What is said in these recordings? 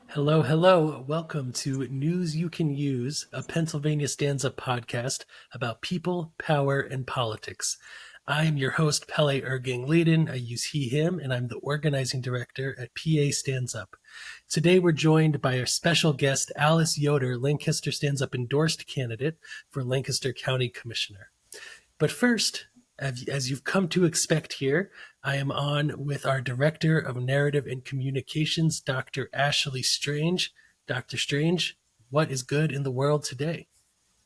Hello, hello. Welcome to News You Can Use, a Pennsylvania Stands Up podcast about people, power, and politics. I am your host, Pele IrgangLaden. I use he, him, and I'm the organizing director at PA Stands Up. Today we're joined by our special guest, Alice Yoder, Lancaster Stands Up endorsed candidate for Lancaster County Commissioner. But first, as you've come to expect here, I am on with our Director of Narrative and Communications, Dr. Ashley Strange. Dr. Strange, what is good in the world today?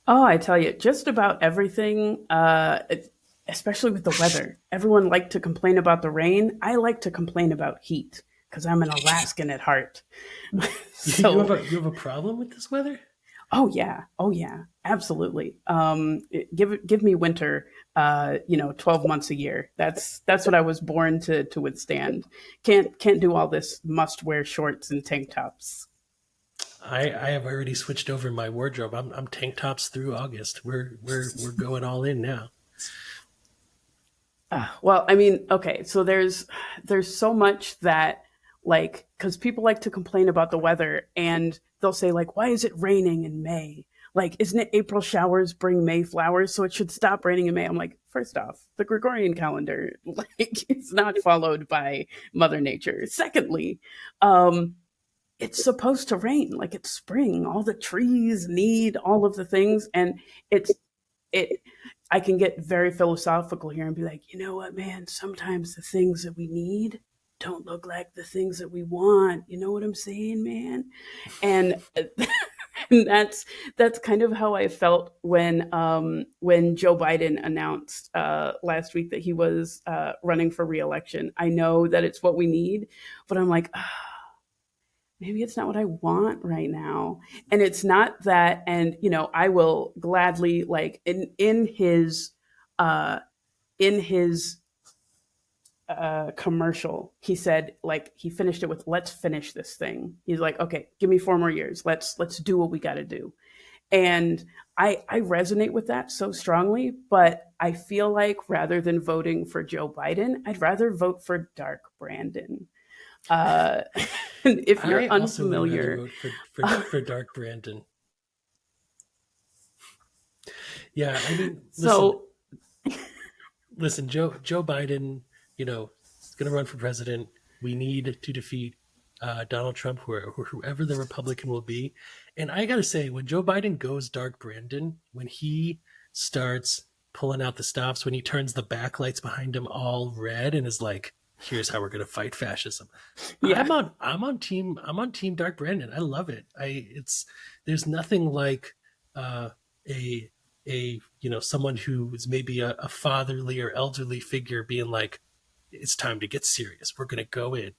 Oh, I tell you, just about everything, especially with the weather. Everyone liked to complain about the rain. I like to complain about heat because I'm an Alaskan at heart. You have So, a problem with this weather? oh yeah, absolutely. Give me winter. 12 months a year. That's what I was born to withstand. Can't do all this must wear shorts and tank tops. I have already switched over my wardrobe. I'm tank tops through August. We're going all in now. Well, I mean, okay, so there's so much that like because people like to complain about the weather and they'll say like, why is it raining in May? Like, isn't it April showers bring May flowers? So it should stop raining in May. I'm like, first off, the Gregorian calendar, like, it's not followed by Mother Nature. Secondly, um, it's supposed to rain. Like it's spring. All the trees need all of the things, and it's it I can get very philosophical here and be like, you know what, man, sometimes the things that we need don't look like the things that we want. You know what I'm saying, man? And and that's kind of how I felt when Joe Biden announced last week that he was running for reelection. I know that it's what we need, but I'm like, maybe it's not what I want right now. And it's not that, and I will gladly like uh in his commercial, he said like he finished it with let's finish this thing. He's like, okay, give me 4 more years. Let's do what we gotta do. And I resonate with that so strongly, but I feel like rather than voting for Joe Biden, I'd rather vote for Dark Brandon. Uh, if you're I also would rather unfamiliar, vote for Dark Brandon. Yeah, I mean, listen, so Joe Biden, is going to run for president. We need to defeat Donald Trump, whoever the Republican will be. And I got to say, when Joe Biden goes Dark Brandon, when he starts pulling out the stops, when he turns the backlights behind him all red and is like, "Here's how we're going to fight fascism." yeah, I'm on team Dark Brandon. I love it. There's nothing like a someone who is maybe a fatherly or elderly figure being like, it's time to get serious, we're going to go in.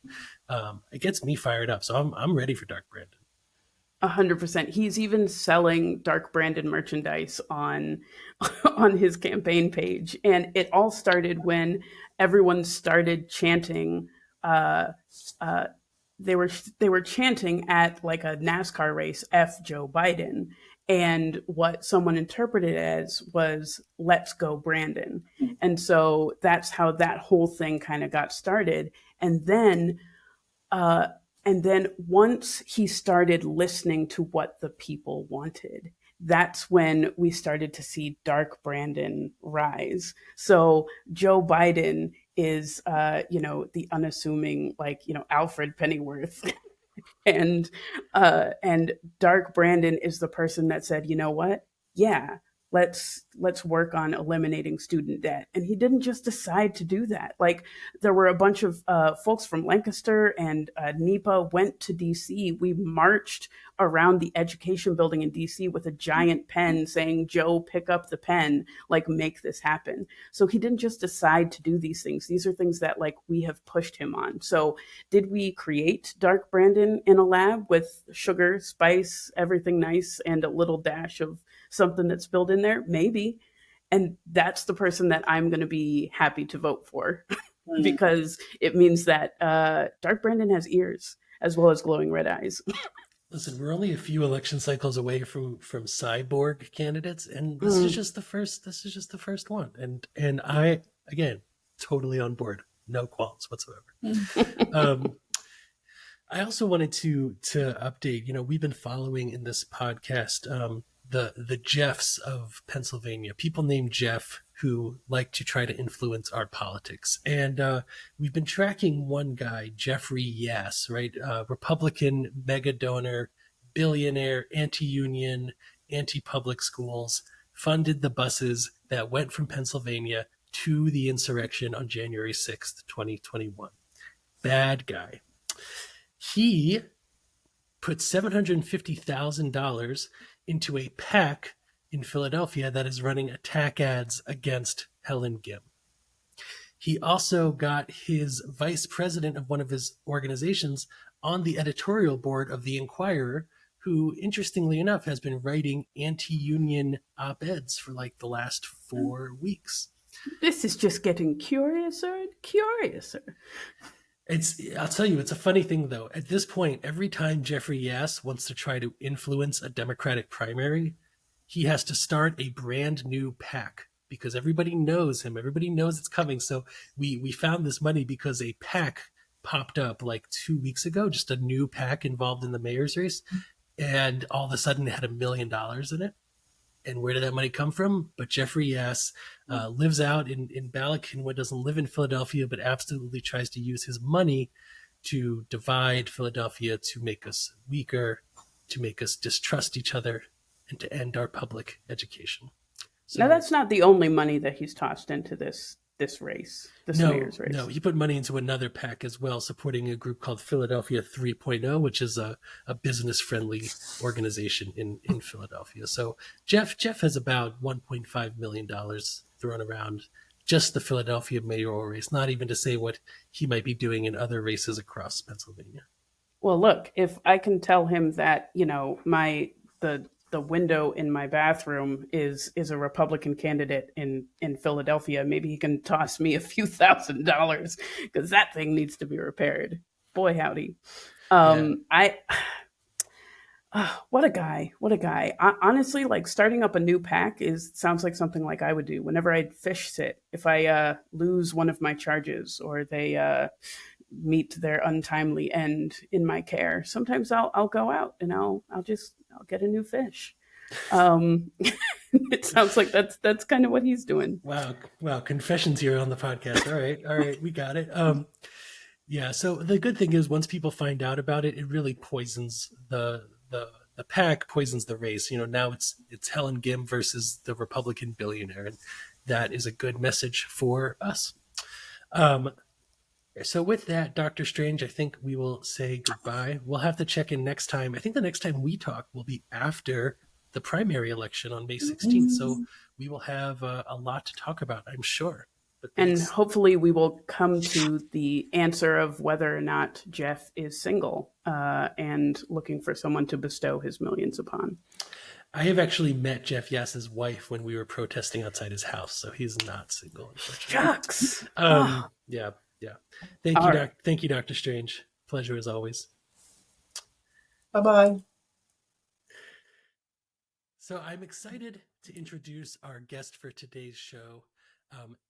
It gets me fired up, so I'm ready for Dark Brandon. 100%. He's even selling Dark Brandon merchandise on on his campaign page, and it all started when everyone started chanting. Uh, uh, they were chanting at like a NASCAR race, "F Joe Biden," and what someone interpreted as was "Let's go Brandon," and so that's how that whole thing kind of got started, and then uh, and then once he started listening to what the people wanted, that's when we started to see Dark Brandon rise. So Joe Biden is, the unassuming, like, Alfred Pennyworth. And Dark Brandon is the person that said, you know what? Yeah, let's work on eliminating student debt. And he didn't just decide to do that. Like there were a bunch of folks from Lancaster and NEPA went to DC. We marched around the education building in DC with a giant pen saying, "Joe, pick up the pen, like make this happen." So he didn't just decide to do these things. These are things that like we have pushed him on. So did we create Dark Brandon in a lab with sugar, spice, everything nice, and a little dash of something that's spilled in there? Maybe. And that's the person that I'm going to be happy to vote for because it means that Dark Brandon has ears as well as glowing red eyes. Listen, we're only a few election cycles away from cyborg candidates, and this is Mm. just the first. This is just the first one, and I, again, totally on board, no qualms whatsoever. um, I also wanted to update. We've been following in this podcast the Jeffs of Pennsylvania, people named Jeff who like to try to influence our politics, and we've been tracking one guy, Jeffrey Yass, right, Republican mega donor, billionaire, anti-union, anti-public schools, funded the buses that went from Pennsylvania to the insurrection on January 6th, 2021. Bad guy. He put $750,000 into a PAC in Philadelphia that is running attack ads against Helen Gim. He also got his vice president of one of his organizations on the editorial board of the Inquirer, who, interestingly enough, has been writing anti-union op-eds for like the last 4 weeks. This is just getting curiouser and curiouser. I'll tell you, it's a funny thing though. At this point, every time Jeffrey Yass wants to try to influence a Democratic primary, he has to start a brand new PAC because everybody knows him. Everybody knows it's coming. So we found this money because a PAC popped up like 2 weeks ago, just a new PAC involved in the mayor's race. And all of a sudden it had $1 million in it. And where did that money come from? But Jeffrey Yass lives out in Ballackinwood, doesn't live in Philadelphia, but absolutely tries to use his money to divide Philadelphia, to make us weaker, to make us distrust each other, and to end our public education. So, now, that's not the only money that he's tossed into this race, mayor's race. No, he put money into another PAC as well, supporting a group called Philadelphia 3.0, which is a business-friendly organization in Philadelphia. So Jeff has about $1.5 million thrown around just the Philadelphia mayoral race, not even to say what he might be doing in other races across Pennsylvania. Well, look, if I can tell him that, the window in my bathroom is a Republican candidate in Philadelphia, maybe he can toss me a few $1,000s because that thing needs to be repaired. Boy, howdy. What a guy. Honestly, like starting up a new PAC sounds like something like I would do whenever I'd fish sit. If I lose one of my charges or they meet their untimely end in my care, sometimes I'll go out and I'll get a new fish. It sounds like that's kind of what he's doing. Wow, confessions here on the podcast. All right, we got it. Yeah, so the good thing is once people find out about it, it really poisons the PAC, poisons the race. Now it's Helen Gim versus the Republican billionaire, and that is a good message for us. So with that, Dr. Strange, I think we will say goodbye. We'll have to check in next time. I think the next time we talk will be after the primary election on May 16th. So we will have a lot to talk about, I'm sure. And hopefully we will come to the answer of whether or not Jeff is single and looking for someone to bestow his millions upon. I have actually met Jeff Yass's wife when we were protesting outside his house, so he's not single. Shucks. Yeah. Thank you, Dr. Strange. Pleasure as always. Bye-bye. So I'm excited to introduce our guest for today's show,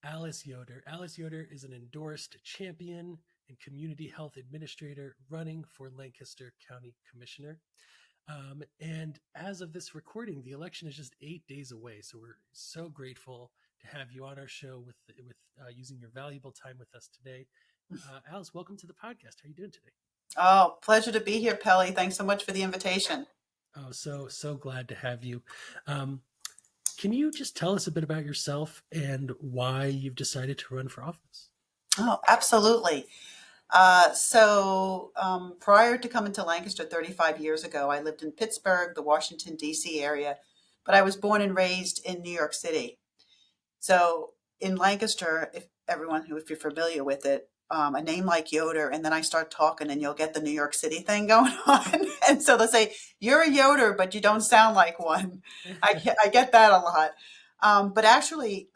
Alice Yoder. Alice Yoder is an endorsed champion and community health administrator running for Lancaster County Commissioner. And as of this recording, the election is just 8 days away. So we're so grateful to have you on our show with using your valuable time with us today. Alice, welcome to the podcast. How are you doing today? Oh, pleasure to be here, Pele. Thanks so much for the invitation. Oh, so glad to have you. Can you just tell us a bit about yourself and why you've decided to run for office? Oh, absolutely. So prior to coming to Lancaster 35 years ago, I lived in Pittsburgh, the Washington, D.C. area, but I was born and raised in New York City. So in Lancaster, if you're familiar with it, a name like Yoder, and then I start talking and you'll get the New York City thing going on. And so they'll say, you're a Yoder, but you don't sound like one. I get that a lot. But actually,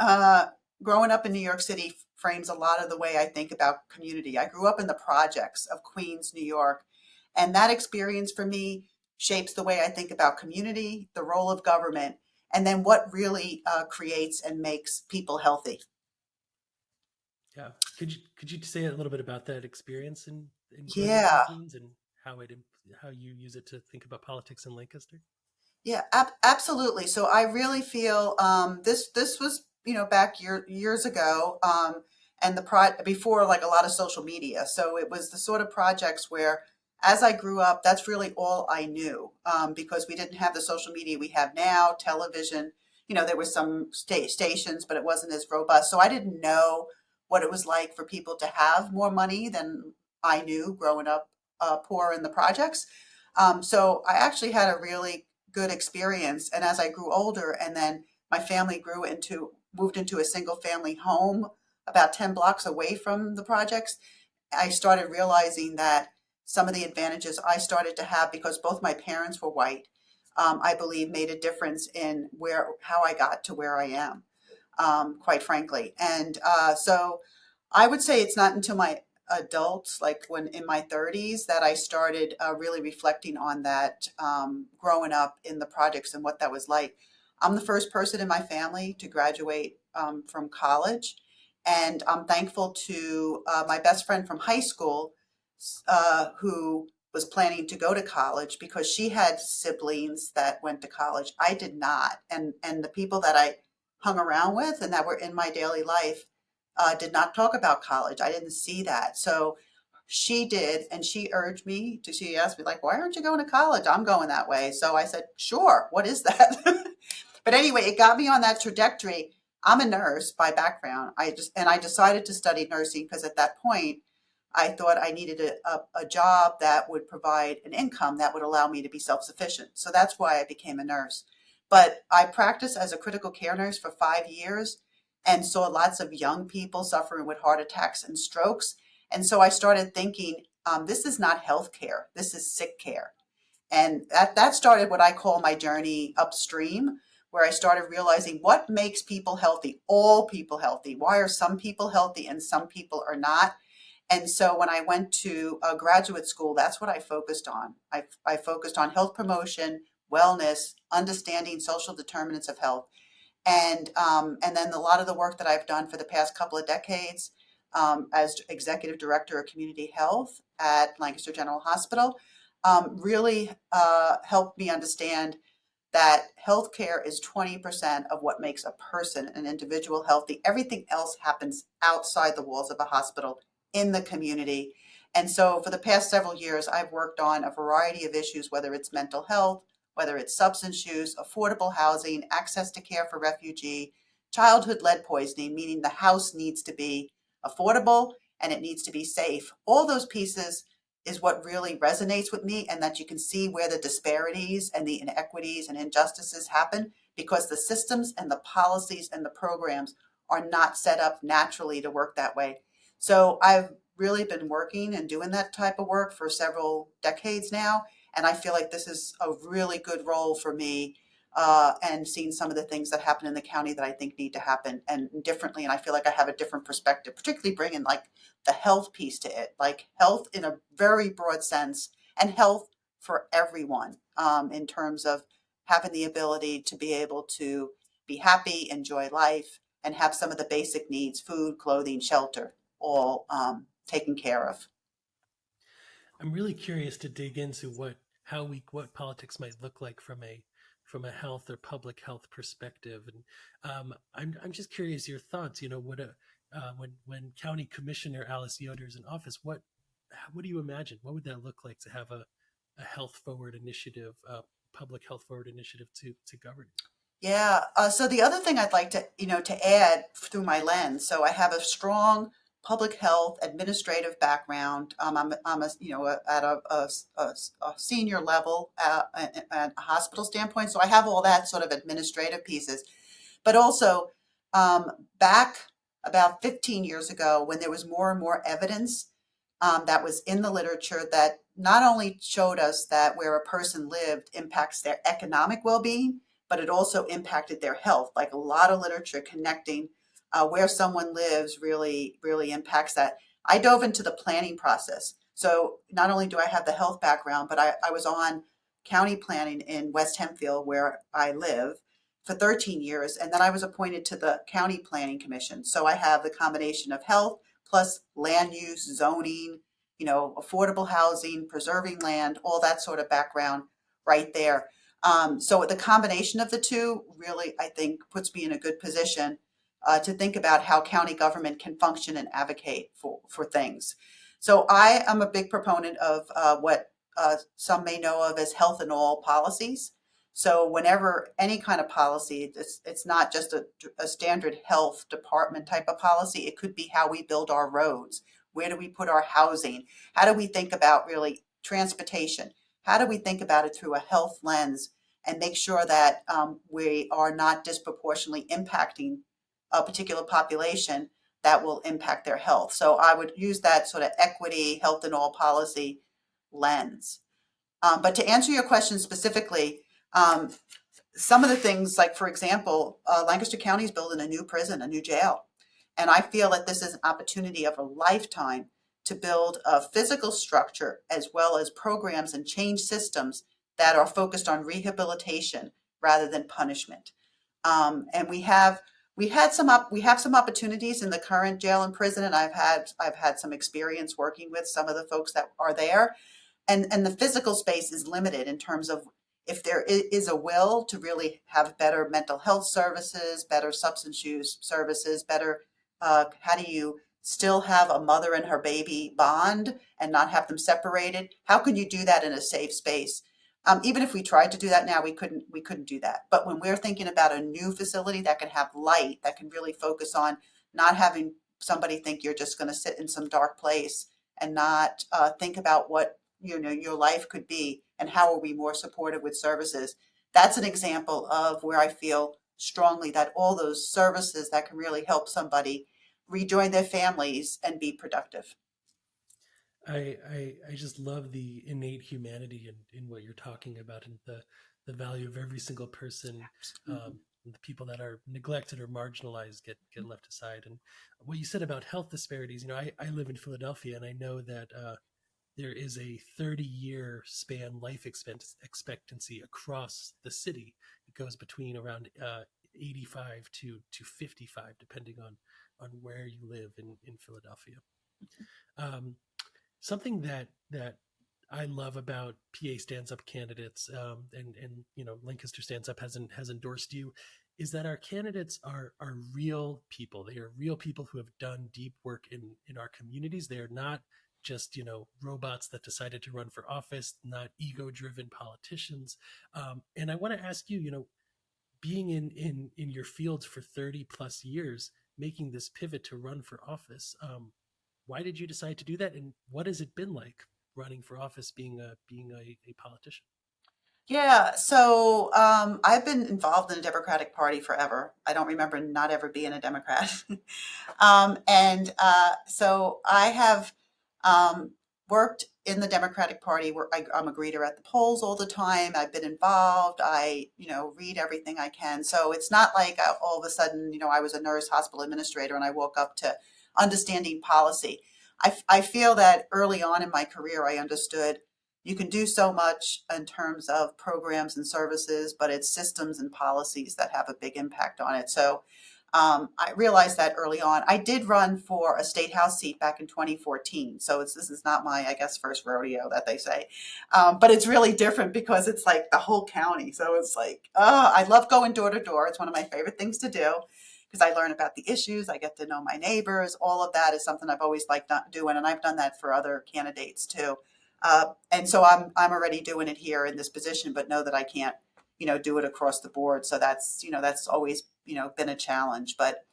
growing up in New York City frames a lot of the way I think about community. I grew up in the projects of Queens, New York, and that experience for me shapes the way I think about community, the role of government, and then what really creates and makes people healthy. Yeah. Could you say a little bit about that experience in Yeah. Queens and how you use it to think about politics in Lancaster? Yeah, absolutely. So I really feel this was back years ago, and before like a lot of social media. So it was the sort of projects where, as I grew up, that's really all I knew, because we didn't have the social media we have now, television. There was some stations, but it wasn't as robust. So I didn't know what it was like for people to have more money than I knew growing up poor in the projects. So I actually had a really good experience. And as I grew older, and then my family moved into a single family home about 10 blocks away from the projects, I started realizing that some of the advantages I started to have because both my parents were white, I believe made a difference in how I got to where I am, quite frankly. And so I would say it's not until my adults, like when in my 30s, that I started really reflecting on that, growing up in the projects and what that was like. I'm the first person in my family to graduate from college, and I'm thankful to my best friend from high school, who was planning to go to college because she had siblings that went to college. I did not, and the people that I hung around with and that were in my daily life did not talk about college. I didn't see that. So she did, and she urged me to, she asked me, like, why aren't you going to college? I'm going that way. So I said, sure, what is that? But anyway, it got me on that trajectory. I'm a nurse by background. I decided to study nursing because at that point, I thought I needed a job that would provide an income that would allow me to be self-sufficient. So that's why I became a nurse. But I practiced as a critical care nurse for 5 years and saw lots of young people suffering with heart attacks and strokes. And so I started thinking, this is not health care, this is sick care. And that started what I call my journey upstream, where I started realizing what makes people healthy, all people healthy. Why are some people healthy and some people are not? And so when I went to graduate school, that's what I focused on. I focused on health promotion, wellness, understanding social determinants of health, and then a lot of the work that I've done for the past couple of decades, as executive director of community health at Lancaster General Hospital, really helped me understand that healthcare is 20% of what makes a person, an individual, healthy. Everything else happens outside the walls of a hospital in the community. And so for the past several years, I've worked on a variety of issues, whether it's mental health, whether it's substance use, affordable housing, access to care for refugee, childhood lead poisoning, meaning the house needs to be affordable and it needs to be safe. All those pieces is what really resonates with me, and that you can see where the disparities and the inequities and injustices happen because the systems and the policies and the programs are not set up naturally to work that way. So I've really been working and doing that type of work for several decades now, and I feel like this is a really good role for me, and seeing some of the things that happen in the county that I think need to happen and differently. And I feel like I have a different perspective, particularly bringing like the health piece to it, like health in a very broad sense, and health for everyone, in terms of having the ability to be able to be happy, enjoy life, and have some of the basic needs, food, clothing, shelter, all taken care of. I'm really curious to dig into what politics might look like from a health or public health perspective, and I'm just curious your thoughts. When County Commissioner Alice Yoder is in office, what do you imagine? What would that look like to have a health forward initiative, public health forward initiative to govern? Yeah. So the other thing I'd like to add through my lens. So I have a strong public health administrative background. I'm at a senior level at a hospital standpoint. So I have all that sort of administrative pieces, but also, back about 15 years ago, when there was more and more evidence that was in the literature that not only showed us that where a person lived impacts their economic well-being, but it also impacted their health. Like a lot of literature connecting where someone lives really, really impacts that. I dove into the planning process. So not only do I have the health background, but I was on county planning in West Hempfield, where I live, for 13 years. And then I was appointed to the County Planning Commission. So I have the combination of health plus land use, zoning, affordable housing, preserving land, all that sort of background right there. So the combination of the two really, I think, puts me in a good position to think about how county government can function and advocate for things. So I am a big proponent of what some may know of as health in all policies. So whenever any kind of policy, it's not just a standard health department type of policy. It could be how we build our roads. Where do we put our housing? How do we think about really transportation? How do we think about it through a health lens and make sure that we are not disproportionately impacting a particular population that will impact their health? So I would use that sort of equity, health in all policy lens. But to answer your question specifically, um, some of the things, like for example, Lancaster County is building a new prison, a new jail. And I feel that this is an opportunity of a lifetime to build a physical structure as well as programs and change systems that are focused on rehabilitation rather than punishment. And we have some opportunities in the current jail and prison, and I've had some experience working with some of the folks that are there, and the physical space is limited in terms of if there is a will to really have better mental health services, better substance use services, better how do you still have a mother and her baby bond and not have them separated? How can you do that in a safe space? Even if we tried to do that now, we couldn't do that. But when we're thinking about a new facility that can have light, that can really focus on not having somebody think you're just going to sit in some dark place and not think about what your life could be and how are we more supportive with services. That's an example of where I feel strongly that all those services that can really help somebody rejoin their families and be productive. I just love the innate humanity in what you're talking about, and the value of every single person. The people that are neglected or marginalized get left aside. And what you said about health disparities, I live in Philadelphia, and I know that there is a 30-year span life expectancy across the city. It goes between around 85 to 55, depending on where you live in Philadelphia. Um, Something that I love about PA Stands Up candidates, and Lancaster Stands Up has endorsed you, is that our candidates are real people. They are real people who have done deep work in our communities. They are not just robots that decided to run for office, not ego-driven politicians. And I want to ask you, being in your fields for 30 plus years, making this pivot to run for office. Why did you decide to do that, and what has it been like running for office, being a politician? Yeah, so I've been involved in the Democratic Party forever. I don't remember not ever being a Democrat. And so I have worked in the Democratic Party where I'm a greeter at the polls all the time. I've been involved. I, read everything I can. So it's not like all of a sudden, I was a nurse, hospital administrator, and I woke up to understanding policy. I feel that early on in my career, I understood you can do so much in terms of programs and services, but it's systems and policies that have a big impact on it. So I realized that early on. I did run for a state house seat back in 2014. So this is not my, I guess, first rodeo that they say. But it's really different because it's like the whole county. So it's like, I love going door to door. It's one of my favorite things to do because I learn about the issues. I get to know my neighbors. All of that is something I've always liked doing. And I've done that for other candidates too. And so I'm already doing it here in this position, but know that I can't, do it across the board. So that's always, been a challenge. But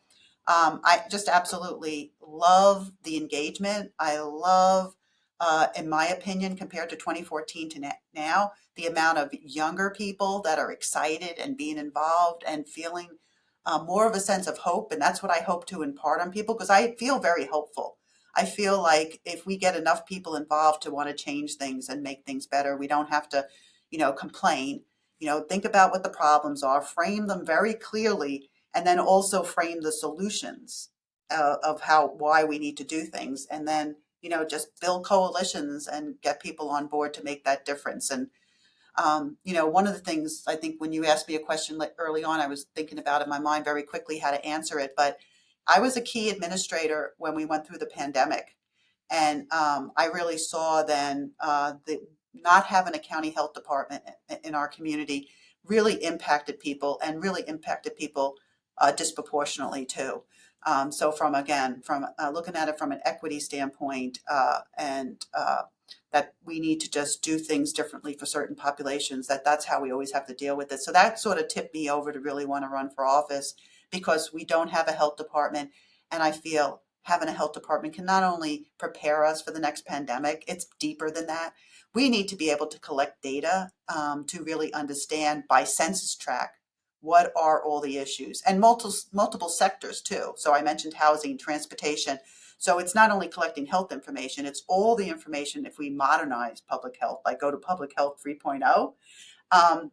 I just absolutely love the engagement. I love, in my opinion, compared to 2014 to now, the amount of younger people that are excited and being involved and feeling more of a sense of hope. And that's what I hope to impart on people because I feel very hopeful. I feel like if we get enough people involved to want to change things and make things better, we don't have to, complain. Think about what the problems are, frame them very clearly, and then also frame the solutions of why we need to do things, and then just build coalitions and get people on board to make that difference. And one of the things I think when you asked me a question like early on, I was thinking about in my mind very quickly how to answer it. But I was a key administrator when we went through the pandemic. And I really saw then the not having a county health department in our community really impacted people, and really impacted people disproportionately too. So from, again, from looking at it from an equity standpoint, and that we need to just do things differently for certain populations, that's how we always have to deal with it. So that sort of tipped me over to really want to run for office, because we don't have a health department. And I feel having a health department can not only prepare us for the next pandemic, it's deeper than that. We need to be able to collect data to really understand by census tract what are all the issues, and multiple sectors too. So I mentioned housing, transportation. So it's not only collecting health information, it's all the information. If we modernize public health, like go to public health 3.0,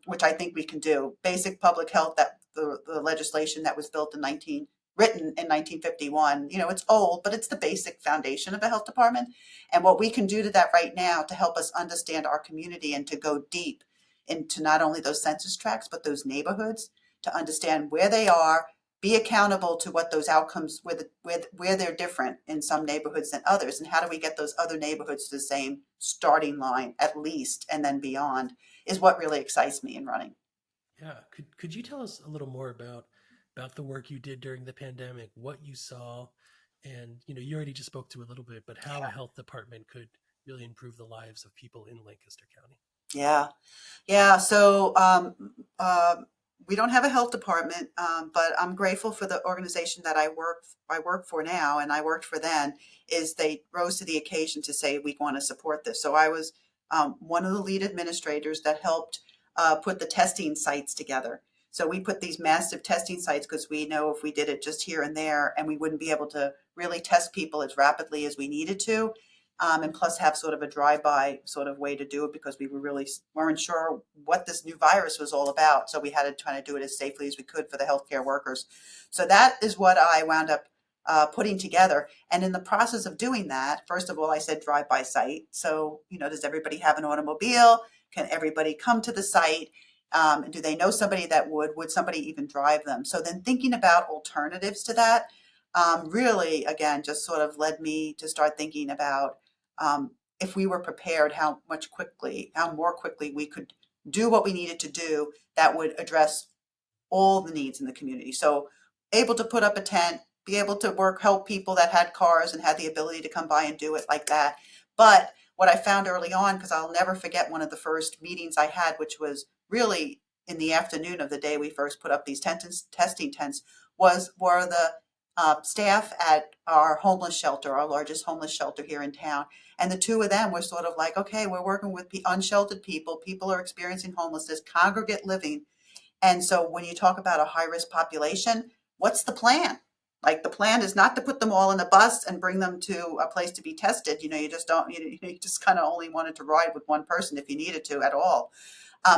which I think we can do. Basic public health, that the legislation that was written in 1951, it's old, but it's the basic foundation of a health department. And what we can do to that right now to help us understand our community and to go deep into not only those census tracts, but those neighborhoods, to understand where they are, be accountable to what those outcomes, where they're different in some neighborhoods than others, and how do we get those other neighborhoods to the same starting line at least, and then beyond, is what really excites me in running. Yeah. Could you tell us a little more about the work you did during the pandemic, what you saw, and you already just spoke to a little bit, but how a health department could really improve the lives of people in Lancaster County? Yeah. Yeah. So we don't have a health department, but I'm grateful for the organization that I work for now, and I worked for then. Is they rose to the occasion to say we want to support this. So I was one of the lead administrators that helped put the testing sites together. So we put these massive testing sites because we know if we did it just here and there, and we wouldn't be able to really test people as rapidly as we needed to, and plus have sort of a drive-by sort of way to do it, because we weren't sure what this new virus was all about. So we had to try to do it as safely as we could for the healthcare workers. So that is what I wound up putting together. And in the process of doing that, first of all, I said drive-by site. So, does everybody have an automobile? Can everybody come to the site? Do they know somebody that would somebody even drive them? So then thinking about alternatives to that really, again, just sort of led me to start thinking about if we were prepared, how more quickly we could do what we needed to do that would address all the needs in the community. So able to put up a tent, be able to help people that had cars and had the ability to come by and do it like that. But what I found early on, because I'll never forget one of the first meetings I had, which was really in the afternoon of the day we first put up these testing tents, were the staff at our homeless shelter, our largest homeless shelter here in town. And the two of them were sort of like, okay, we're working with unsheltered people. People are experiencing homelessness, congregate living. And so when you talk about a high risk population, what's the plan? Like, the plan is not to put them all in a bus and bring them to a place to be tested. You just don't, you just kind of only wanted to ride with one person if you needed to at all.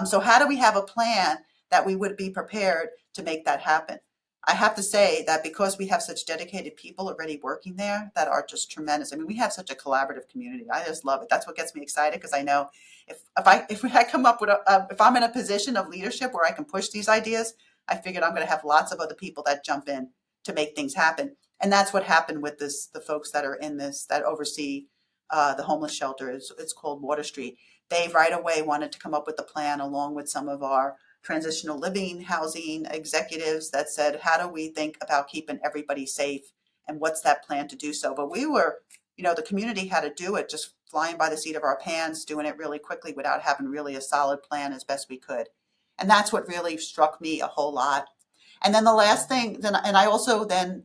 So how do we have a plan that we would be prepared to make that happen? I have to say that because we have such dedicated people already working there that are just tremendous. I mean, we have such a collaborative community. I just love it. That's what gets me excited, because I know if I come up with if I'm in a position of leadership where I can push these ideas, I figured I'm going to have lots of other people that jump in to make things happen. And that's what happened with the folks that are in this, that oversee the homeless shelter. It's called Water Street. They right away wanted to come up with a plan along with some of our transitional living housing executives that said, how do we think about keeping everybody safe, and what's that plan to do so? But we were, the community had to do it just flying by the seat of our pants, doing it really quickly without having really a solid plan as best we could. And that's what really struck me a whole lot. And then the last thing, and I also then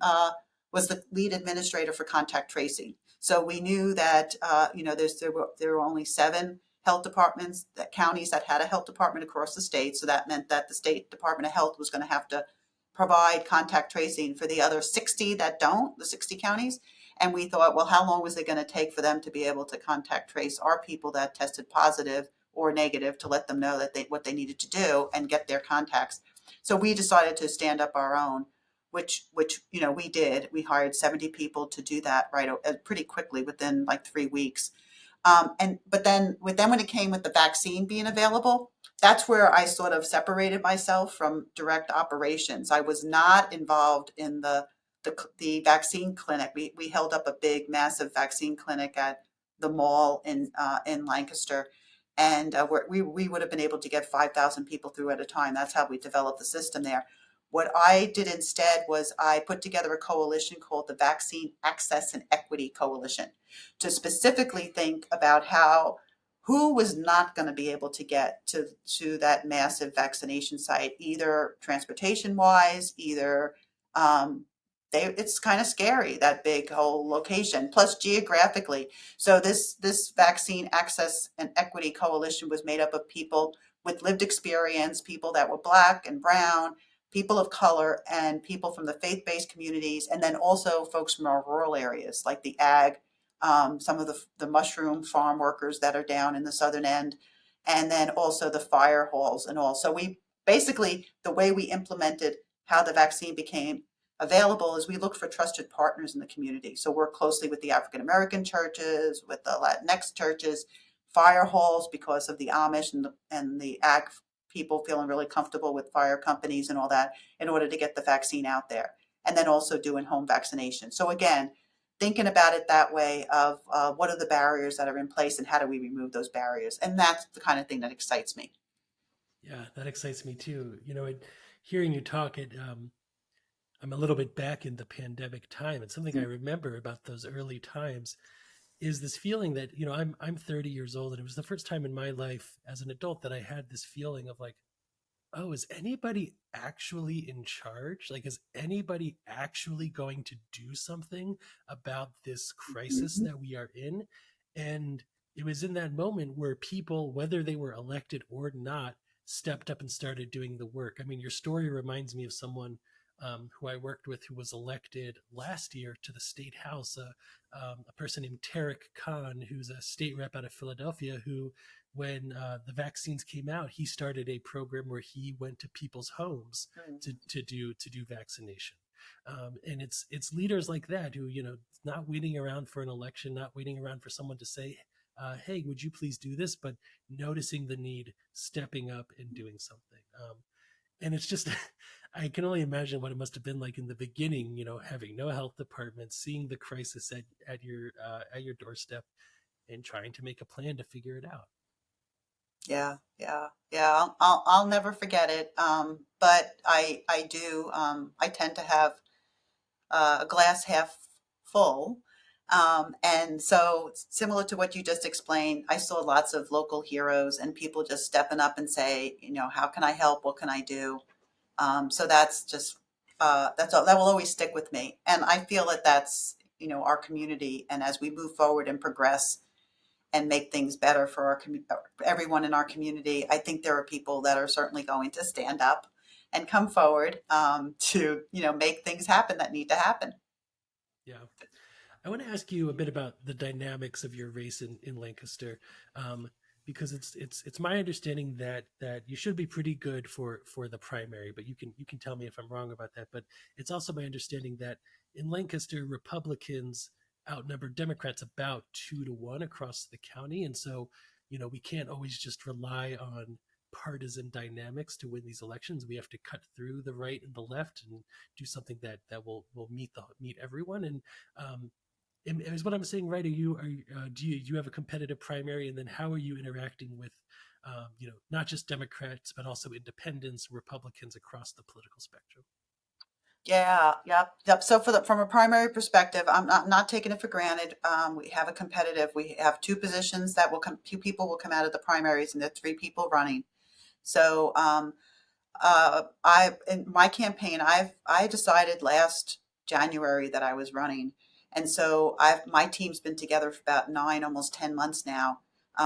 was the lead administrator for contact tracing. So we knew that there were only 7 health departments, counties that had a health department across the state. So that meant that the state Department of Health was going to have to provide contact tracing for the other 60 that don't, the 60 counties. And we thought, well, how long was it going to take for them to be able to contact trace our people that tested positive or negative, to let them know that what they needed to do and get their contacts? So we decided to stand up our own, which we did. We hired 70 people to do that pretty quickly, within like 3 weeks. But then when it came with the vaccine being available, that's where I sort of separated myself from direct operations. I was not involved in the the vaccine clinic. We held up a big, massive vaccine clinic at the mall in Lancaster, and we would have been able to get 5,000 people through at a time. That's how we developed the system there. What I did instead was I put together a coalition called the Vaccine Access and Equity Coalition to specifically think about who was not going to be able to get to that massive vaccination site, either transportation wise, either um, it's kind of scary, that big whole location, plus geographically. So this Vaccine Access and Equity Coalition was made up of people with lived experience, people that were Black and brown, people of color, and people from the faith-based communities, and then also folks from our rural areas like the ag, some of the mushroom farm workers that are down in the southern end, and then also the fire halls and all. So we basically, the way we implemented how the vaccine became available is we look for trusted partners in the community. So work closely with the African American churches, with the Latinx churches, fire halls because of the Amish and the ag people feeling really comfortable with fire companies and all that in order to get the vaccine out there. And then also doing home vaccination. So again, thinking about it that way of what are the barriers that are in place and how do we remove those barriers? And that's the kind of thing that excites me. Yeah, that excites me too. Hearing you talk, I'm a little bit back in the pandemic time, and something I remember about those early times is this feeling that I'm 30 years old, and it was the first time in my life as an adult that I had this feeling of like, oh, is anybody actually in charge? Like, is anybody actually going to do something about this crisis Mhm. that we are in? And it was in that moment where people, whether they were elected or not, stepped up and started doing the work. I mean, your story reminds me of someone who I worked with who was elected last year to the state house, a person named Tarek Khan, who's a state rep out of Philadelphia, who when the vaccines came out, he started a program where he went to people's homes to do vaccination. And it's leaders like that who not waiting around for an election, not waiting around for someone to say, "Hey, would you please do this?" But noticing the need, stepping up, and doing something. And it's just I can only imagine what it must have been like in the beginning, having no health department, seeing the crisis at your doorstep, and trying to make a plan to figure it out. Yeah, yeah, yeah. I'll never forget it. But I do. I tend to have a glass half full. And so, similar to what you just explained, I saw lots of local heroes and people just stepping up and say, how can I help? What can I do? So that's just that's all, that will always stick with me. And I feel that that's our community. And as we move forward and progress and make things better for everyone in our community, I think there are people that are certainly going to stand up and come forward to make things happen that need to happen. Yeah. I want to ask you a bit about the dynamics of your race in Lancaster, because it's my understanding that you should be pretty good for the primary, but you can tell me if I'm wrong about that. But it's also my understanding that in Lancaster, Republicans outnumber Democrats about 2-1 across the county, and so we can't always just rely on partisan dynamics to win these elections. We have to cut through the right and the left and do something that will meet everyone. And is what I'm saying right? Do you have a competitive primary, and then how are you interacting with, not just Democrats but also independents, Republicans across the political spectrum? Yeah, yep, yep. So from a primary perspective, I'm not taking it for granted. We have a competitive. We have two positions that will come. Two people will come out of the primaries, and there are three people running. So I in my campaign, I decided last January that I was running, and so my team's been together for about 9, almost 10 months now,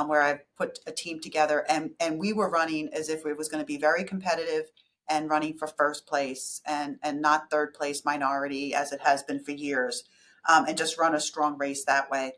where I've put a team together, and we were running as if it was going to be very competitive and running for first place and not third place minority as it has been for years, and just run a strong race that way.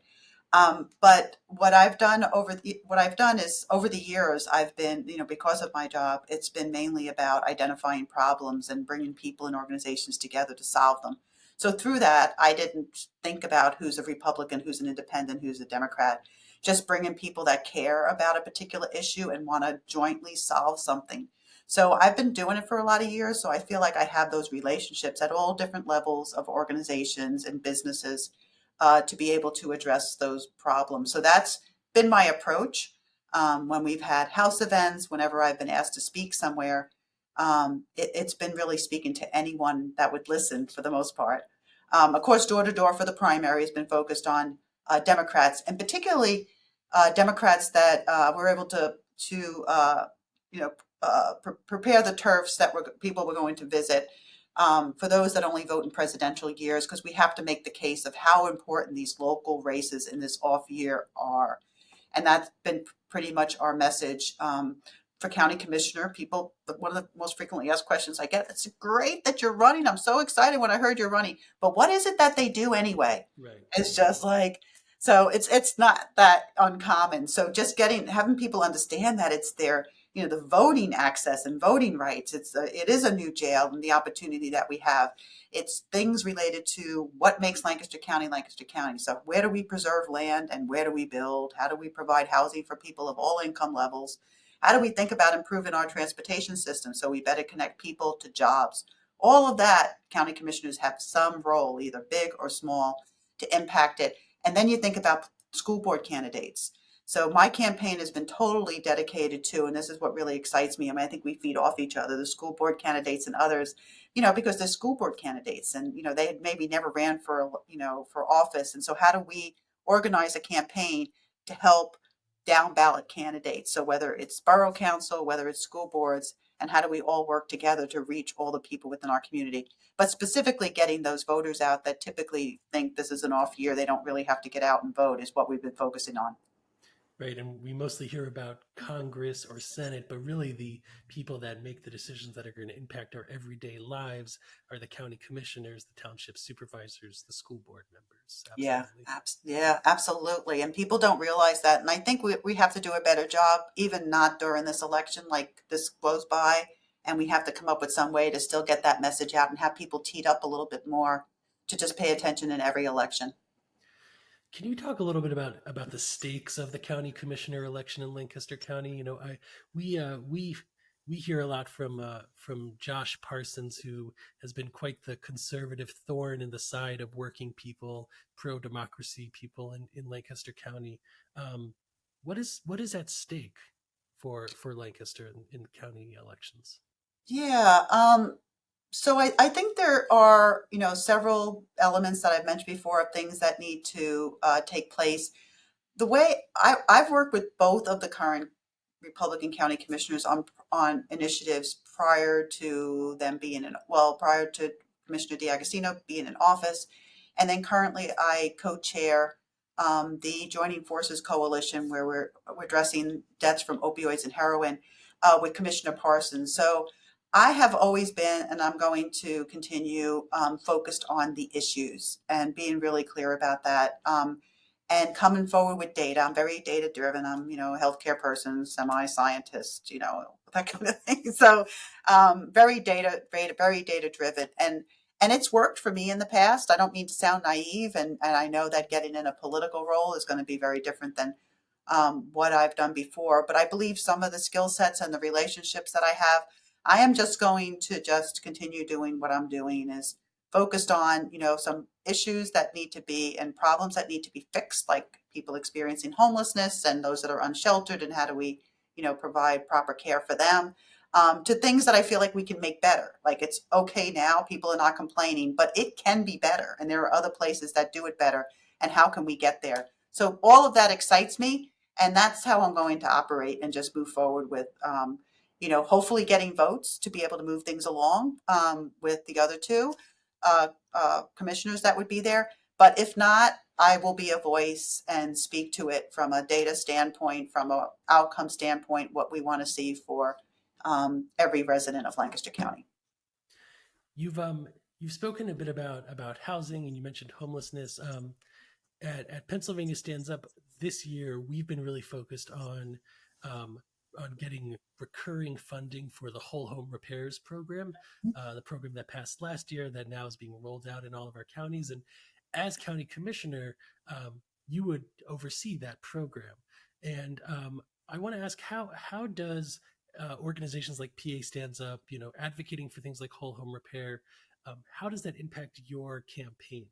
But what I've done is over the years, I've been, because of my job, it's been mainly about identifying problems and bringing people and organizations together to solve them. So through that, I didn't think about who's a Republican, who's an independent, who's a Democrat, just bringing people that care about a particular issue and want to jointly solve something. So I've been doing it for a lot of years. So I feel like I have those relationships at all different levels of organizations and businesses to be able to address those problems. So that's been my approach when we've had house events, whenever I've been asked to speak somewhere. It's been really speaking to anyone that would listen for the most part. Of course, door to door for the primary has been focused on Democrats, and particularly Democrats that were able to you know prepare the turfs that people were going to visit for those that only vote in presidential years, because we have to make the case of how important these local races in this off year are. And that's been pretty much our message for county commissioner. People, one of the most frequently asked questions I get, it's great that you're running. I'm so excited when I heard you're running. But what is it that they do anyway? Right. It's just like, so it's not that uncommon. So just having people understand that it's their, the voting access and voting rights. It is a new jail, and the opportunity that we have. It's things related to what makes Lancaster County Lancaster County. So where do we preserve land and where do we build? How do we provide housing for people of all income levels? How do we think about improving our transportation system so we better connect people to jobs? All of that, county commissioners have some role, either big or small, to impact it. And then you think about school board candidates. So my campaign has been totally dedicated to, and this is what really excites me. I mean, I think we feed off each other, the school board candidates and others, because they're school board candidates, and they had maybe never ran for office. And so how do we organize a campaign to help down ballot candidates? So whether it's borough council, whether it's school boards, and how do we all work together to reach all the people within our community? But specifically getting those voters out that typically think this is an off year, they don't really have to get out and vote, is what we've been focusing on. Right. And we mostly hear about Congress or Senate, but really the people that make the decisions that are going to impact our everyday lives are the county commissioners, the township supervisors, the school board members. Yeah, Absolutely. yeah, absolutely. And people don't realize that. And I think we have to do a better job, even not during this election, like this blows by. And we have to come up with some way to still get that message out and have people teed up a little bit more to just pay attention in every election. Can you talk a little bit about the stakes of the county commissioner election in Lancaster County? We we hear a lot from Josh Parsons, who has been quite the conservative thorn in the side of working people, pro democracy people in Lancaster County. Um, what is at stake for Lancaster in county elections? Yeah. So I think there are, several elements that I've mentioned before of things that need to take place. The way I've worked with both of the current Republican county commissioners on initiatives prior to them being prior to Commissioner D'Agostino being in office, and then currently I co-chair the Joining Forces Coalition, where we're addressing deaths from opioids and heroin with Commissioner Parsons. So I have always been, and I'm going to continue, focused on the issues and being really clear about that. And coming forward with data. I'm very data driven. I'm, a healthcare person, semi-scientist, that kind of thing. So, very data driven. And it's worked for me in the past. I don't mean to sound naive. And I know that getting in a political role is going to be very different than what I've done before. But I believe some of the skill sets and the relationships that I have, I am just going to just continue doing what I'm doing, is focused on, some issues that need to be and problems that need to be fixed, like people experiencing homelessness and those that are unsheltered, and how do we, provide proper care for them, to things that I feel like we can make better. Like, it's okay now, people are not complaining, but it can be better. And there are other places that do it better. And how can we get there? So all of that excites me. And that's how I'm going to operate and just move forward with, hopefully getting votes to be able to move things along with the other two commissioners that would be there. But if not, I will be a voice and speak to it from a data standpoint, from a outcome standpoint, what we want to see for every resident of Lancaster County. You've spoken a bit about housing, and you mentioned homelessness. At Pennsylvania Stands Up this year, we've been really focused um, on getting recurring funding for the whole home repairs program, the program that passed last year that now is being rolled out in all of our counties. And as county commissioner, you would oversee that program. And I want to ask, how does organizations like PA Stands Up, advocating for things like whole home repair. How does that impact your campaign?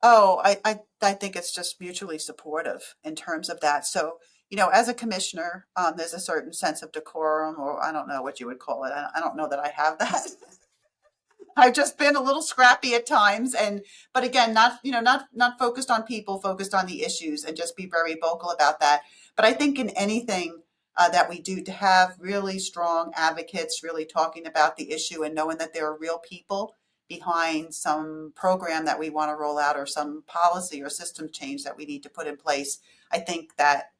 Oh, I think it's just mutually supportive in terms of that. So, as a commissioner, there's a certain sense of decorum, or I don't know what you would call it. I don't know that I have that. I've just been a little scrappy at times, but again, not focused on people, focused on the issues, and just be very vocal about that. But I think in anything that we do, to have really strong advocates really talking about the issue and knowing that there are real people behind some program that we want to roll out or some policy or system change that we need to put in place. I think that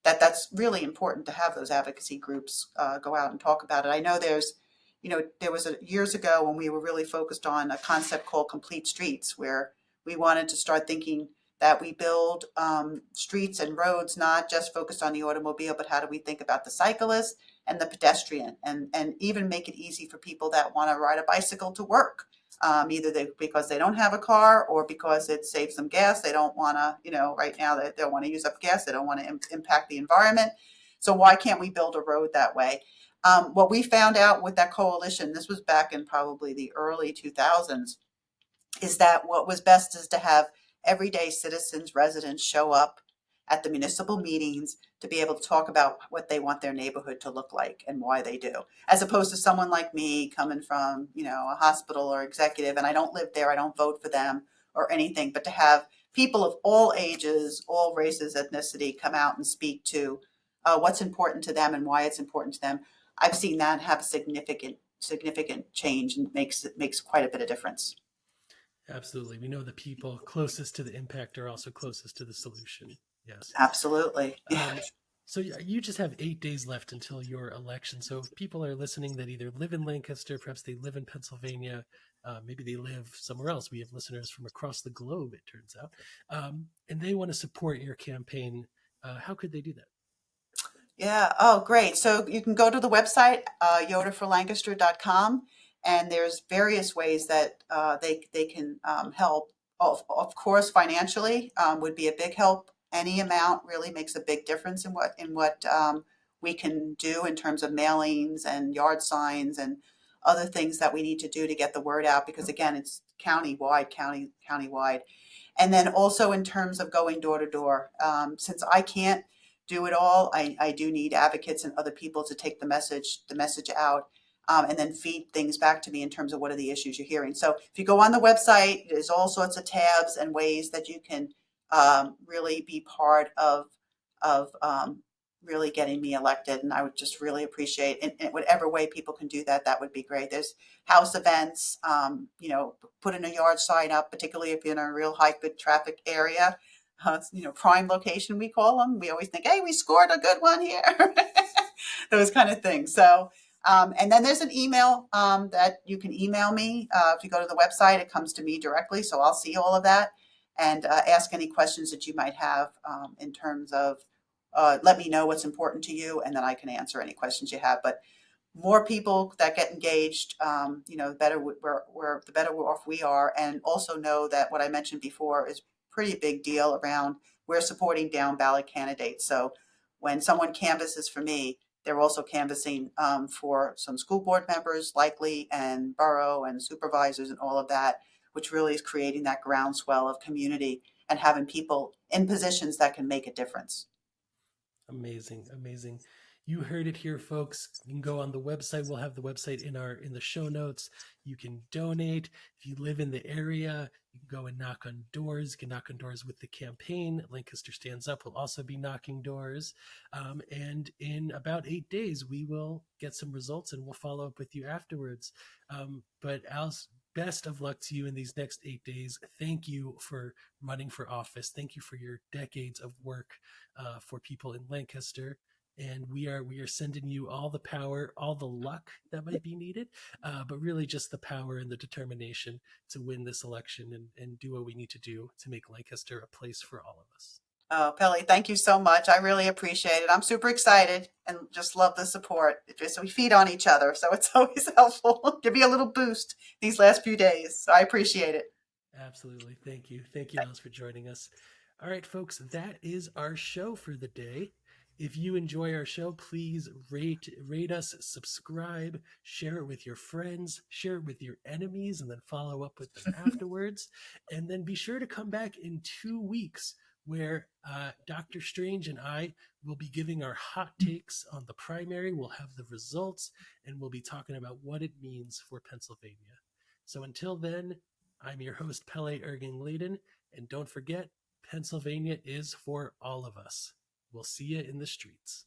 that's really important to have those advocacy groups go out and talk about it. I know there was years ago when we were really focused on a concept called complete streets, where we wanted to start thinking that we build streets and roads not just focused on the automobile, but how do we think about the cyclist and the pedestrian, and even make it easy for people that want to ride a bicycle to work. Either because they don't have a car, or because it saves them gas. They don't want to, right now they don't want to use up gas. They don't want to impact the environment. So why can't we build a road that way? What we found out with that coalition, this was back in probably the early 2000s, is that what was best is to have everyday citizens, residents show up at the municipal meetings to be able to talk about what they want their neighborhood to look like and why they do, as opposed to someone like me coming from, a hospital or executive, and I don't live there, I don't vote for them or anything, but to have people of all ages, all races, ethnicity come out and speak to what's important to them and why it's important to them. I've seen that have significant change, and makes quite a bit of difference. Absolutely. We know the people closest to the impact are also closest to the solution. Yes. Absolutely. Um, so you just have 8 days left until your election. So if people are listening that either live in Lancaster, perhaps they live in Pennsylvania, maybe they live somewhere else. We have listeners from across the globe, it turns out, and they want to support your campaign. How could they do that? Yeah. Oh, great. So you can go to the website, yoderforlancaster.com, and there's various ways that they can help. Of course, financially would be a big help. Any amount really makes a big difference in what we can do in terms of mailings and yard signs and other things that we need to do to get the word out. Because again, it's countywide. And then also in terms of going door to door, since I can't do it all, I do need advocates and other people to take the message out, and then feed things back to me in terms of what are the issues you're hearing. So if you go on the website, there's all sorts of tabs and ways that you can really be part of really getting me elected. And I would just really appreciate, in whatever way people can do that, that would be great. There's house events, putting a yard sign up, particularly if you're in a real high good traffic area. Prime location, we call them. We always think, hey, we scored a good one here. Those kind of things. So, and then there's an email that you can email me. If you go to the website, it comes to me directly. So I'll see all of that and ask any questions that you might have in terms of let me know what's important to you, and then I can answer any questions you have. But more people that get engaged, the better the better off we are, and also know that what I mentioned before is a pretty big deal around we're supporting down ballot candidates. So when someone canvasses for me, they're also canvassing for some school board members likely, and borough and supervisors and all of that, which really is creating that groundswell of community and having people in positions that can make a difference. Amazing, amazing. You heard it here, folks. You can go on the website. We'll have the website in the show notes. You can donate. If you live in the area, you can go and knock on doors. You can knock on doors with the campaign. Lancaster Stands Up will also be knocking doors. And in about 8 days, we will get some results and we'll follow up with you afterwards. But Alice, best of luck to you in these next 8 days. Thank you for running for office. Thank you for your decades of work for people in Lancaster. And we are sending you all the power, all the luck that might be needed, but really just the power and the determination to win this election and do what we need to do to make Lancaster a place for all of us. Oh, Pele, thank you so much. I really appreciate it. I'm super excited and just love the support. We feed on each other, so it's always helpful. Give me a little boost these last few days. So I appreciate it. Absolutely. Thank you. Thank you, Alice, for joining us. All right, folks, that is our show for the day. If you enjoy our show, please rate us, subscribe, share it with your friends, share it with your enemies, and then follow up with them afterwards. And then be sure to come back in 2 weeks where Dr. Strange and I will be giving our hot takes on the primary. We'll have the results, and we'll be talking about what it means for Pennsylvania. So until then, I'm your host, Pele IrgangLaden, and don't forget, Pennsylvania is for all of us. We'll see you in the streets.